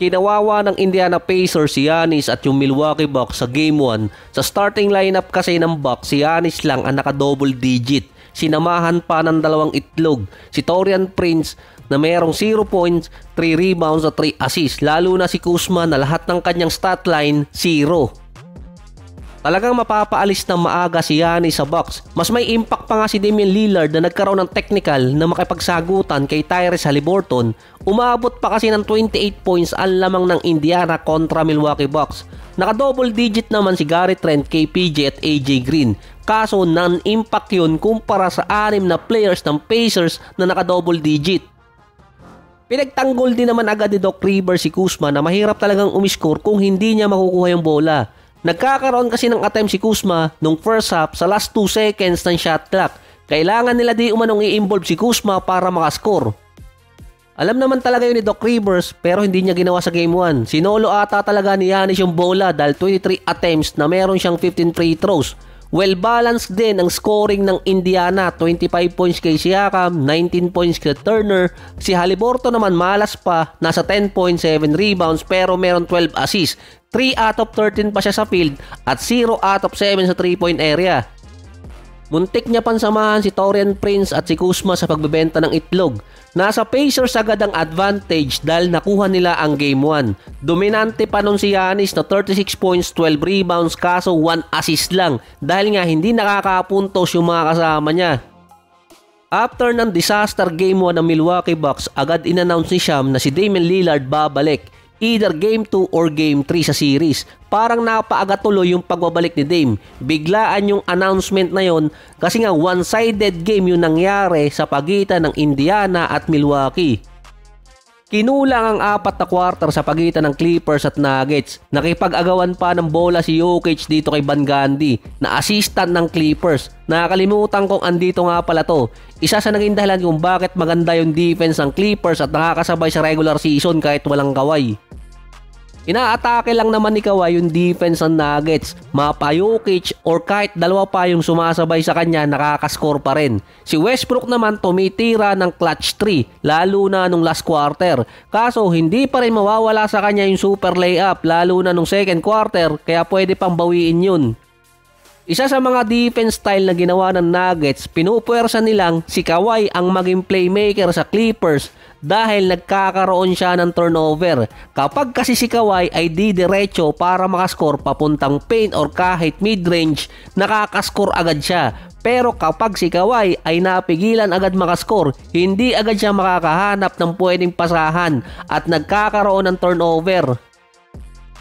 Kinawawa ng Indiana Pacers si Giannis at yung Milwaukee Bucks sa Game 1. Sa starting lineup kasi ng Bucks, si Giannis lang ang naka-double digit. Sinamahan pa ng dalawang itlog, si Taurean Prince na mayroong 0 points, 3 rebounds at 3 assists. Lalo na si Kuzma na lahat ng kanyang stat line, 0. Talagang mapapaalis ng maaga si Giannis sa Bucks. Mas may impact pa nga si Damian Lillard na nagkaroon ng technical na makipagsagutan kay Tyrese Haliburton. Umabot pa kasi ng 28 points ang lamang ng Indiana kontra Milwaukee Bucks. Naka-double digit naman si Gary Trent, KPJ at AJ Green. Kaso non-impact yun kumpara sa 6 na players ng Pacers na naka-double digit. Pinagtanggol din naman agad ni Doc Rivers si Kuzma na mahirap talagang umiscore kung hindi niya makukuha yung bola. Nagkakaroon kasi ng attempt si Kuzma nung first half sa last 2 seconds ng shot clock. Kailangan nila di umanong i-involve si Kuzma para makascore. Alam naman talaga yun ni Doc Rivers pero hindi niya ginawa sa Game 1. Sinolo ata talaga ni Giannis yung bola dahil 23 attempts na meron siyang 15 free throws. Well balanced din ang scoring ng Indiana, 25 points kay Siakam, 19 points kay Turner. Si Haliburton naman malas pa, nasa 10 points, 7 rebounds pero meron 12 assists. 3 out of 13 pa siya sa field at 0 out of 7 sa 3-point area. Muntik niya pansamahan si Taurean Prince at si Kuzma sa pagbebenta ng itlog. Nasa Pacers agad ang advantage dahil nakuha nila ang Game 1. Dominante pa nun si Giannis na 36 points, 12 rebounds kaso 1 assist lang dahil nga hindi nakakapuntos yung mga kasama niya. After ng disaster Game 1 ng Milwaukee Bucks, agad in-announce ni Sham na si Damian Lillard babalik. Either Game 2 or Game 3 sa series. Parang napaaga tuloy yung pagbabalik ni Dame. Biglaan yung announcement na yon kasi nga one-sided game yung nangyari sa pagitan ng Indiana at Milwaukee. Kinulang ang 4 na quarter sa pagitan ng Clippers at Nuggets. Nakipag-agawan pa ng bola si Jokic dito kay Van Gundy na assistant ng Clippers. Nakakalimutan kong andito nga pala to. Isa sa naging dahilan kung bakit maganda yung defense ng Clippers at nakakasabay sa regular season kahit walang Kawhi. Inaatake lang naman ni Kawhi yung defense ng Nuggets. Mapa Jokic or kahit dalawa pa yung sumasabay sa kanya, nakakaskore pa rin. Si Westbrook naman tumitira ng clutch 3 lalo na nung last quarter. Kaso hindi pa rin mawawala sa kanya yung super layup lalo na nung second quarter kaya pwede pang bawiin yun. Isa sa mga defense style na ginawa ng Nuggets, pinupuwersa nilang si Kawhi ang maging playmaker sa Clippers dahil nagkakaroon siya ng turnover. Kapag kasi si Kawhi ay didiretso para makascore papuntang paint or kahit mid-range, nakakascore agad siya. Pero kapag si Kawhi ay napigilan agad makascore, hindi agad siya makakahanap ng pwedeng pasahan at nagkakaroon ng turnover.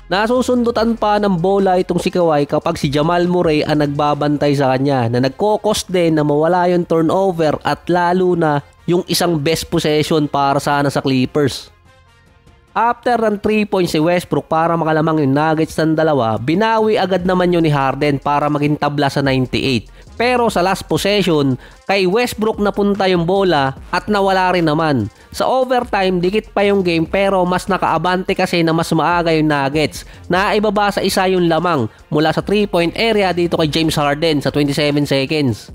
Nasusundutan pa ng bola itong si Kawhi kapag si Jamal Murray ang nagbabantay sa kanya na nagkokos din na mawala yung turnover at lalo na yung isang best possession para sana sa Clippers. After ng 3 points si Westbrook para makalamang yung Nuggets ng dalawa, binawi agad naman yun ni Harden para maging tabla sa 98. Pero sa last possession, kay Westbrook napunta yung bola at nawala rin naman. Sa overtime, dikit pa yung game pero mas nakaabante kasi na mas maaga yung Nuggets. Naibaba sa isa yung lamang mula sa 3-point area dito kay James Harden sa 27 seconds.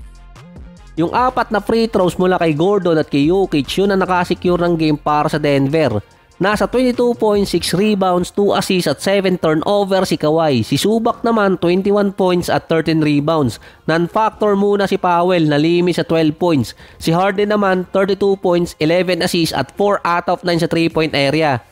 Yung 4 na free throws mula kay Gordon at kay Jokic, yun ang nakasecure ng game para sa Denver. Nasa 22 points, 6 rebounds, 2 assists at 7 turnover si Kawhi. Si Zubac naman 21 points at 13 rebounds. Non-factor muna si Powell na limit sa 12 points. Si Harden naman 32 points, 11 assists at 4 out of 9 sa 3-point area.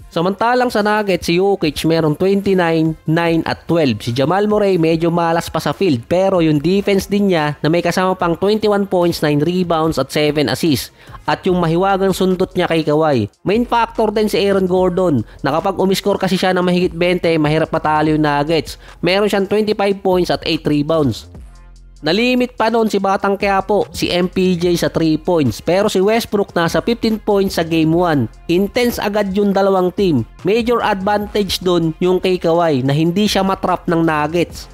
Samantalang sa Nuggets, si Jokic meron 29, 9 at 12. Si Jamal Murray medyo malas pa sa field pero yung defense din niya na may kasama pang 21 points, 9 rebounds at 7 assists. At yung mahiwagang sundot niya kay Kawhi. Main factor din si Aaron Gordon na kapag umiscore kasi siya ng mahigit 20, mahirap matalo yung Nuggets. Meron siyang 25 points at 8 rebounds. Nalimit pa noon si Batang Quiapo, si MPJ sa 3 points pero si Westbrook nasa 15 points sa Game 1. Intense agad yung dalawang team. Major advantage doon yung kay Kawhi na hindi siya matrap ng Nuggets.